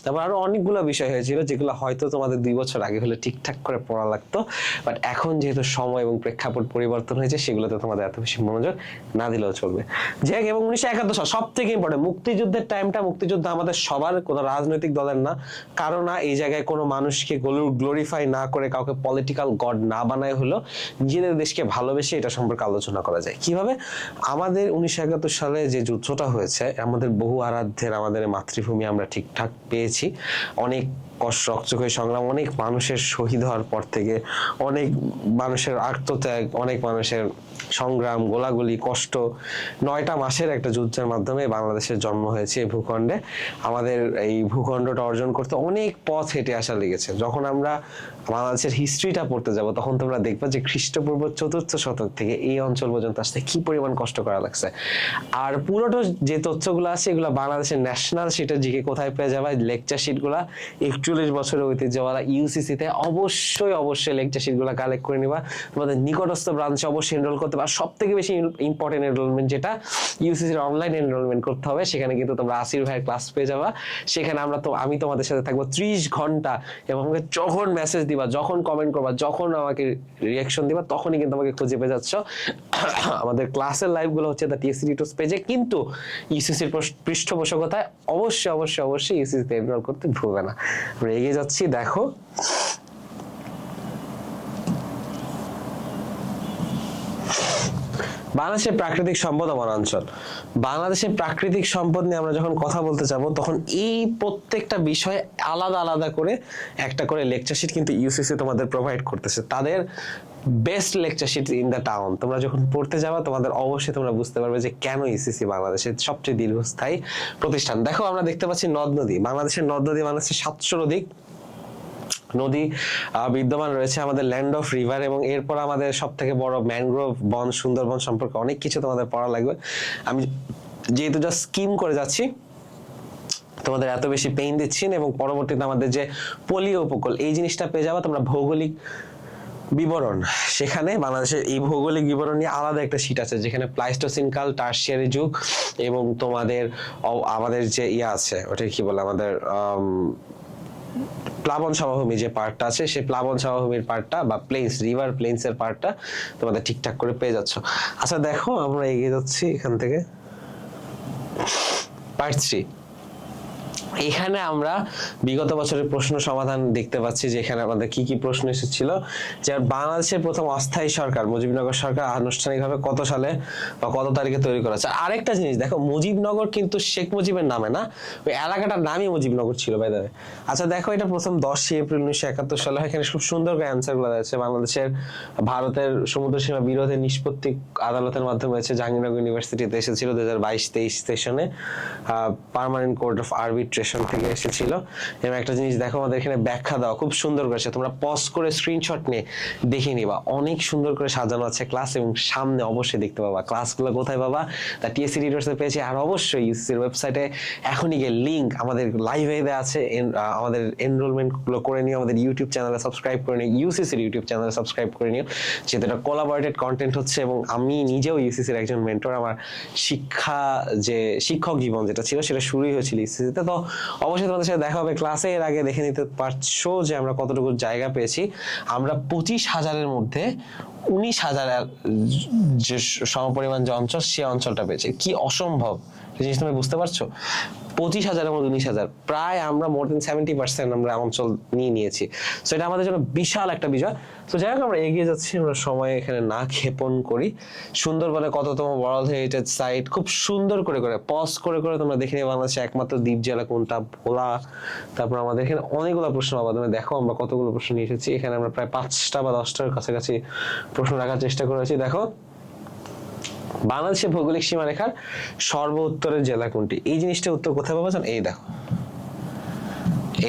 তারপর আরো অনেকগুলো বিষয় হয়েছিল যেগুলো হয়তো তোমাদের 2 বছর আগে হলে ঠিকঠাক করে পড়া লাগতো, বাট এখন যেহেতু সময় এবং প্রেক্ষাপট পরিবর্তন হয়েছে সেগুলোতে তোমাদের এত বেশি মনোযোগ না দিলেও চলবে। যাই হোক, এবং 1971 সাল সব থেকে ইম্পর্টেন্ট, মুক্তিযুদ্ধের টাইমটা, মুক্তিযুদ্ধ আমাদের সবার, কোনো রাজনৈতিক দলের না, কারণ না এই জায়গায় কোনো মানুষকে গ্লোরিফাই না করে কাউকে পলিটিক্যাল গড না বানায় হলো নিজেদের দেশকে ভালোবেসে এটা সম্পর্কে আলোচনা করা যায়। কিভাবে আমাদের 1971 সালে যে যুদ্ধটা হয়েছে, আমাদের বহু আরাধ্যের, আমাদের মাতৃভূমি আমরা ঠিকঠাক পেয়েছি। অনেক কষ্ট, রক্তক্ষয়ী সংগ্রাম, অনেক মানুষের শহীদ হওয়ার পর থেকে, অনেক মানুষের আত্মত্যাগ, অনেক মানুষের সংগ্রাম, গোলাগুলি, কষ্ট, 9টা মাসের একটা যুদ্ধের মাধ্যমে বাংলাদেশের জন্ম হয়েছে এই ভূখণ্ডে। আমাদের এই ভূখণ্ডটা অর্জন করতে অনেক পথ হেঁটে আসা লেগেছে। যখন আমরা বাংলাদেশের হিস্ট্রিটা পড়তে যাব তখন তোমরা দেখবে যে খ্রিস্টপূর্ব 4th শতক থেকে এই অঞ্চল পর্যন্ত আসতে কি পরিমাণ কষ্ট করা লাগছে। আর পুরোটা যে তথ্যগুলো আছে এগুলো বাংলাদেশের ন্যাশনাল শিটের জিকে কোথায় পেয়ে যাবে, লেকচার শিটগুলা 41 বছরের ঐতিহ্যওয়ালা ইউসিসিতে অবশ্যই লেকচার শিটগুলো কালেক্ট করে নিবা। তোমাদের নিকটস্থ ব্রাঞ্চে অবশ্যই এনরোল করতে পারো। সব থেকে বেশি ইম্পর্টেন্ট এনরোলমেন্ট যেটা, ইউসিসির অনলাইন এনরোলমেন্ট করতে হবে। সেখানে কিন্তু তোমরা আসির ভাইয়ের ক্লাস পেয়ে যাবা। সেখানে আমি তোমাদের সাথে থাকবো 30 ঘন্টা, এবং আমাকে যখন মেসেজ দিবা, যখন কমেন্ট করবা, যখন আমাকে রিয়াকশন দিবা, তখনই কিন্তু আমাকে খুঁজে পেয়ে যাচ্ছ। আমাদের ক্লাসের লাইভ গুলো হচ্ছে দ্য টিএসসি টিউটর্স পেজে, কিন্তু ইউসিসির পৃষ্ঠপোষকতায় অবশ্যই ইউসিসিতে এনরোল করতে ভুলবে না। আমরা এগিয়ে যাচ্ছি, দেখো বাংলাদেশের প্রাকৃতিক সম্পদ ও বনাঞ্চল। বাংলাদেশের প্রাকৃতিক সম্পদ নিয়ে আমরা যখন কথা বলতে যাব তখন এই প্রত্যেকটা বিষয় আলাদা করে একটা করে লেকচার শিট কিন্তু ইউসিসি তোমাদের প্রোভাইড করতেছে। তাদের best lecture sheet in the town. তোমরা যখন পড়তে যাবা তোমাদের অবশ্যই তোমরা বুঝতে পারবে যে কেন ইউসিসি বাংলাদেশের সবচেয়ে দীর্ঘস্থায়ী প্রতিষ্ঠান। দেখো, আমরা দেখতে পাচ্ছি নদ নদী, বাংলাদেশের নদ নদী বাংলাদেশের 700 অধিক নদী বিদ্যমান রয়েছে, আমাদের ল্যান্ড অফ রিভার। এবং এরপর আমাদের সব থেকে বড় ম্যানগ্রোভ বন, সুন্দরবন সম্পর্কে অনেক কিছু তোমাদের পড়া লাগবে। আমি যেহেতু জাস্ট স্কিম করে যাচ্ছি, তোমাদের এত বেশি পেইন দিচ্ছি না। এবং পরবর্তীতে আমাদের যে পলীয় উপকূল, এই জিনিসটা পেয়ে যাবা তোমরা। ভৌগোলিক বিবরণ, সেখানে বাংলাদেশের এই ভৌগোলিক বিবরণ নিয়ে আলাদা একটা শীট আছে, যেখানে প্লাইস্টোসিন কাল, টার্সিয়ারি যুগ, এবং তোমাদের আমাদের যে আছে ওটা কি বলে, আমাদের প্লাবন সমভূমি যে পার্টটা আছে, সেই প্লাবন সমভূমির পার্টটা বা প্লেন্স, রিভার প্লেন্স এর পার্টটা তোমাদের ঠিকঠাক করে পেয়ে যাচ্ছ। আচ্ছা, দেখো আমরা এগিয়ে যাচ্ছি এখান থেকে। পার্ট 3, এখানে আমরা বিগত বছরের প্রশ্ন সমাধান দেখতে পাচ্ছি, যেখানে আমাদের কি কি প্রশ্ন এসেছিল। যে বাংলাদেশের প্রথম অস্থায়ী সরকার মুজিবনগর সরকার আনুষ্ঠানিকভাবে কত সালে বা কত তারিখে তৈরি করা হয়েছে। আরেকটা জিনিস দেখো, মুজিবনগর কিন্তু শেখ মুজিবের নামে না, ওই এলাকাটার নামই মুজিবনগর ছিল বাই দ্য ওয়ে। আচ্ছা দেখো, এটা প্রথম 10 এপ্রিল 1971 সালে। এখানে খুব সুন্দর করে অ্যান্সার গুলো আছে। বাংলাদেশের ভারতের সমুদ্র সীমা বিরোধে নিষ্পত্তি আদালতের মাধ্যমে হয়েছে। জাহাঙ্গীরনগর ইউনিভার্সিটিতে এসেছিল 2022-23 সেশনে, পার্মানেন্ট কোর্ট অফ আরবিট্রেশন থেকে এসেছিল। এবং একটা জিনিস দেখো, আমাদের এখানে ব্যাখ্যা দেওয়া খুব সুন্দর করেছে, তোমরা পজ করে স্ক্রিনশট নিয়ে দেখে নিবা। অনেক সুন্দর করে সাজানো আছে ক্লাস, এবং সামনে অবশ্যই দেখতে পাবা ক্লাসগুলো কোথায় পাবা, তা টিএসসি টিউটর্সে পেয়েছি। আর অবশ্যই ইউসিসির ওয়েবসাইটে এখনই গিয়ে লিঙ্ক আমাদের লাইভে দেওয়া আছে, আমাদের এনরোলমেন্ট গুলো করে নিও, আমাদের ইউটিউব চ্যানেলে সাবস্ক্রাইব করে নিও, ইউসিসির ইউটিউব চ্যানেলে সাবস্ক্রাইব করে নিও, যেহেতু এটা কোলাবরেটেড কন্টেন্ট হচ্ছে। এবং আমি নিজেও ইউসিসির একজন মেন্টর। আমার শিক্ষক জীবন যেটা ছিল সেটা শুরুই হয়েছিল ইউসিসিতে। তো অবশ্যই তোমাদের সাথে দেখা হবে ক্লাসে। এর আগে দেখে নিতে পারছো যে আমরা কতটুকু জায়গা পেয়েছি। আমরা 25,000-এর মধ্যে 19,000 যে সমপরিমাণ যে অঞ্চল, সে অঞ্চলটা পেয়েছি। কি অসম্ভব এই জিনিস তুমি বুঝতে পারছো? 25,000 এবং 19,000, প্রায় আমরা মোর দেন 70% আমরা অঞ্চল নিয়ে নিয়েছি। সো এটা আমাদের জন্য বিশাল একটা বিজয়। তো যাই হোক, আমরা এগিয়ে যাচ্ছি, আমরা সময় এখানে না ক্ষেপণ করি। সুন্দরবনে কততম ওয়ার্ল্ড হেরিটেজ সাইট, খুব সুন্দর করে করে পজ করে করে তোমরা দেখে নিয়ে বাংলাদেশে একমাত্র দ্বীপ জেলা কোনটা, ভোলা। তারপর আমাদের এখানে অনেকগুলো প্রশ্ন পাবা, তুমি দেখো আমরা কতগুলো প্রশ্ন নিয়ে এসেছি এখানে। আমরা প্রায় 5টা বা 10টার কাছাকাছি প্রশ্ন রাখার চেষ্টা করেছি। দেখো, বাংলাদেশের ভৌগোলিক সীমারেখার সর্ব উত্তরের জেলা কোনটি? এই জিনিসটা উত্তর কোথায় পাবো জানো? এই দেখো,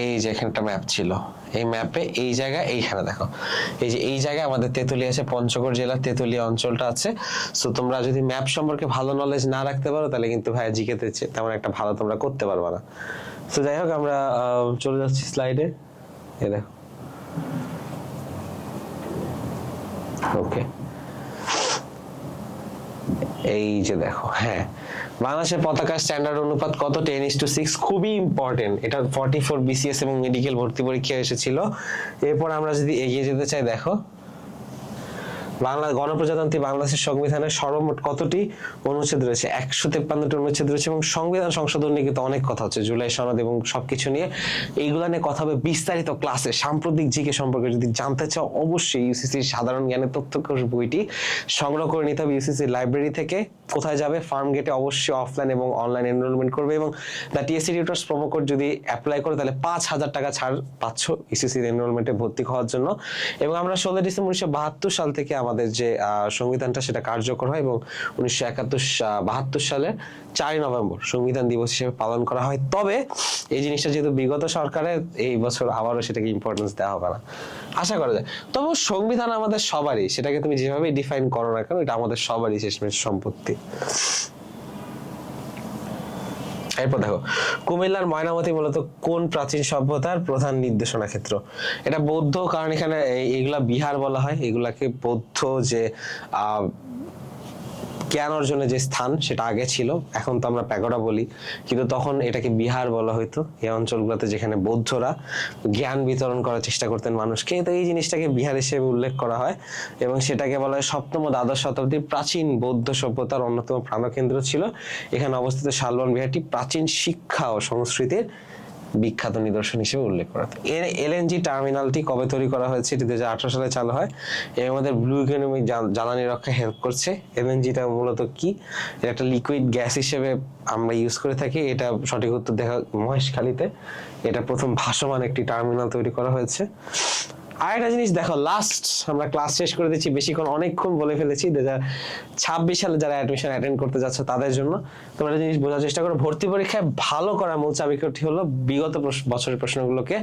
এই যে এখানে একটা ম্যাপ ছিল, এই ম্যাপে এই জায়গা এইখানে দেখো, এই যে এই জায়গায় আমাদের তেঁতুলিয়া আছে, পঞ্চগড় জেলার তেঁতুলিয়া অঞ্চলটা আছে। সো তোমরা যদি ম্যাপ সম্পর্কে ভালো নলেজ না রাখতে পারো তাহলে কিন্তু ভাইয়া জিকেতে তেমন একটা ভালো তোমরা করতে পারবে না। তো যাই হোক, আমরা চলে যাচ্ছি স্লাইডে। এই দেখো, ওকে, এই যে দেখো, হ্যাঁ, বাংলাদেশের পতাকার স্ট্যান্ডার্ড অনুপাত কত? 10:6, খুবই ইম্পর্টেন্ট। এটা 44 বিসিএস এবং মেডিকেল ভর্তি পরীক্ষা এসেছিল। এরপর আমরা যদি এগিয়ে যেতে চাই, দেখো, বাংলা গণপ্রজাতন্ত্রী বাংলাদেশের সংবিধানের সর্বমোট কতটি অনুচ্ছেদ রয়েছে? 153টি অনুচ্ছেদ রয়েছে। এবং সংবিধান সংশোধন নিয়ে কিন্তু অনেক কথা হচ্ছে, জুলাই সনদ এবং সবকিছু নিয়ে, এইগুলা নিয়ে কথা হবে বিস্তারিত ক্লাসে। সাম্প্রতিক জিকে সম্পর্কে যদি জানতে চাও, অবশ্যই ইউসিসির সাধারণ জ্ঞানের তথ্যকোষ বইটি সংগ্রহ করে নিতে হবে ইউসিসির লাইব্রেরি থেকে। কোথায় যাবে? ফার্ম গেটে অবশ্যই অফলাইন এবং অনলাইন এনরোলমেন্ট করবে, এবং the TSC tutors promo code যদি অ্যাপ্লাই করে তাহলে 5,000 টাকা ছাড় পাচ্ছ ইউসিসির এনরোলমেন্টে ভর্তি হওয়ার জন্য। এবং আমরা 16 ডিসেম্বর 1972 সাল থেকে আমাদের যে সংবিধানটা সেটা কার্যকর হয়, এবং 1972 সালের 4 নভেম্বর সংবিধান দিবস হিসেবে পালন করা হয়। তবে এই জিনিসটা যেহেতু বিগত সরকারের, এই বছর আবারও সেটাকে ইম্পর্টেন্স দেওয়া হবে না, আশা করা যায়। তবে সংবিধান আমাদের সবারই, সেটাকে তুমি যেভাবে ডিফাইন করো না কেন, এটা আমাদের সবারই শেষমেশ সম্পত্তি। এরপর দেখো, কুমিল্লার ময়নামতি মূলত কোন প্রাচীন সভ্যতার প্রধান নির্দেশনা ক্ষেত্র? এটা বৌদ্ধ, কারণ এখানে এইগুলা বিহার বলা হয়, এগুলাকে বৌদ্ধ যে জ্ঞান অর্জনের যে স্থান সেটা আগে ছিল, এখন তো আমরা প্যাগোডা বলি, কিন্তু তখন এটাকে বিহার বলা হইতো এই অঞ্চলগুলোতে, যেখানে বৌদ্ধরা জ্ঞান বিতরণ করার চেষ্টা করতেন মানুষকে। তো এই জিনিসটাকে বিহার হিসেবে উল্লেখ করা হয়, এবং সেটাকে বলা হয় 7ম ও দ্বাদশ শতাব্দীর প্রাচীন বৌদ্ধ সভ্যতার অন্যতম প্রাণকেন্দ্র ছিল। এখানে অবস্থিত শালবন বিহারটি প্রাচীন শিক্ষা ও সংস্কৃতির বিখ্যাত নিদর্শন হিসেবে উল্লেখ করা হয়। এর এলএনজি টার্মিনালটি কবে তৈরি করা হয়েছে? এটি 2018 সালে চালু হয়, এবং আমাদের ব্লু ইকোনমি জ্বালানি রক্ষায় হেল্প করছে। এলএনজিটা মূলত কি? এটা একটা লিকুইড গ্যাস হিসেবে আমরা ইউজ করে থাকি। এটা সঠিক উত্তর দেখা মহেশখালীতে এটা প্রথম ভাসমান একটি টার্মিনাল তৈরি করা হয়েছে। আরেকটা জিনিস দেখো, লাস্ট আমরা ক্লাস শেষ করে দিচ্ছি, বেশিক্ষণ অনেকক্ষণ বলে ফেলেছি। 2026 সালে যারা অ্যাডমিশন অ্যাটেন্ড করতে যাচ্ছ তাদের জন্য তোমরা একটা জিনিস বোঝার চেষ্টা করো, ভর্তি পরীক্ষায় ভালো করার মূল চাবিকাঠি হলো বিগত বছরের প্রশ্নগুলোকে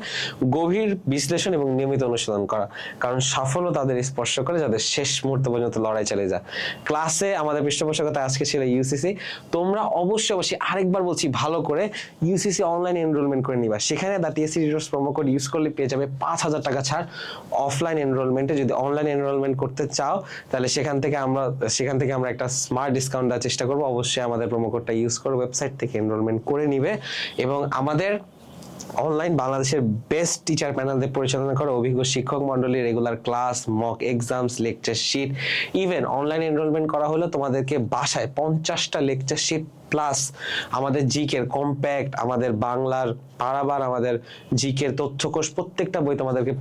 গভীর বিশ্লেষণ এবং নিয়মিত অনুশীলন করা, কারণ সাফল্য তাদের স্পর্শ করে যাদের শেষ মুহূর্ত পর্যন্ত লড়াই চালিয়ে যায়। ক্লাসে আমাদের পৃষ্ঠপোষকতা আজকে ছিল ইউসিসি। তোমরা অবশ্যই আরেকবার বলছি, ভালো করে ইউসিসি অনলাইন এনরোলমেন্ট করে নিবা। সেখানে the TSC tutors promo code use করলে পেয়ে যাবে 5,000 টাকা ছাড় অফলাইন এনরোলমেন্টে। যদি অনলাইন এনরোলমেন্ট করতে চাও তাহলে সেখান থেকে আমরা একটা স্মার্ট ডিসকাউন্ট দেওয়ার চেষ্টা করবো। অবশ্যই আমাদের প্রোমো কোডটা ইউজ করে ওয়েবসাইট থেকে এনরোলমেন্ট করে নিবে, এবং আমাদের অনলাইন বাংলাদেশের বেস্ট টিচার প্যানেলদের পরিচালনা করে অভিজ্ঞ শিক্ষক মন্ডলী, regular class, mock exams, lecture sheet, even online enrolment করা হলে তোমাদেরকে বাসায় 50টা লেকচার শিট প্লাস আমাদের জিকের কম্প্যাক্ট, আমাদের বাংলার পারাবার, আমাদের জিকের তথ্যকোষ, প্রত্যেকটা বই তোমাদেরকে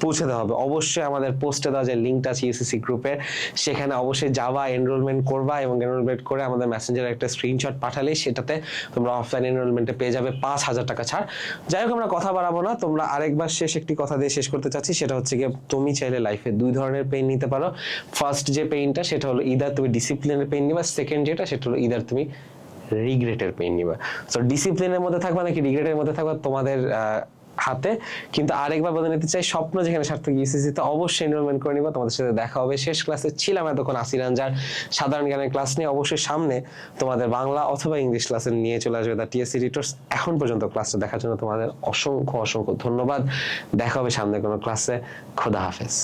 পৌঁছে দেওয়া হবে। অবশ্যই আমাদের পোস্টে দেওয়া যে লিঙ্কটা আছে ইউসিসি গ্রুপের, সেখানে অবশ্যই যাওয়া, এনরোলমেন্ট করবা, এবং এনরোলমেন্ট করে আমাদের মেসেঞ্জারে একটা স্ক্রিনশট পাঠালেই সেটাতে তোমরা অফলাইন এনরোলমেন্টে পেয়ে যাবে 5,000 টাকা ছাড়। যাই হোক, আমরা কথা বাড়াবো না, তোমরা আরেকবার একটি কথা দিয়ে শেষ করতে চাচ্ছি, সেটা হচ্ছে গিয়ে তুমি চাইলে লাইফে 2 ধরনের পেইন নিতে পারো। ফার্স্ট যে পেইনটা সেটা হলো ইদার তুমি ডিসিপ্লিনের পেইন নিবা, সেকেন্ড যেটা সেটা হলো ইদার তুমি রিগ্রেটের পেইন নিবা। সো ডিসিপ্লিনের মধ্যে থাকবা নাকি রিগ্রেটের মধ্যে থাকবা তোমাদের হাতে। কিন্তু আরেকবার বলে নিতে চাই, স্বপ্ন যেখানে সার্থক, ইউসিসিতে অবশ্যই এনরোলমেন্ট করে নিবা। তোমাদের সাথে দেখা হবে। শেষ ক্লাসে ছিলাম এতক্ষণ আসির আনজার সাধারণ জ্ঞানের ক্লাস নিয়ে। অবশ্যই সামনে তোমাদের বাংলা অথবা ইংলিশ ক্লাসে নিয়ে চলে আসবে দ্য টিএসসি টিউটর্স। এখন পর্যন্ত ক্লাসটা দেখার জন্য তোমাদের অসংখ্য ধন্যবাদ। দেখা হবে সামনে কোনো ক্লাসে। খোদা হাফেজ।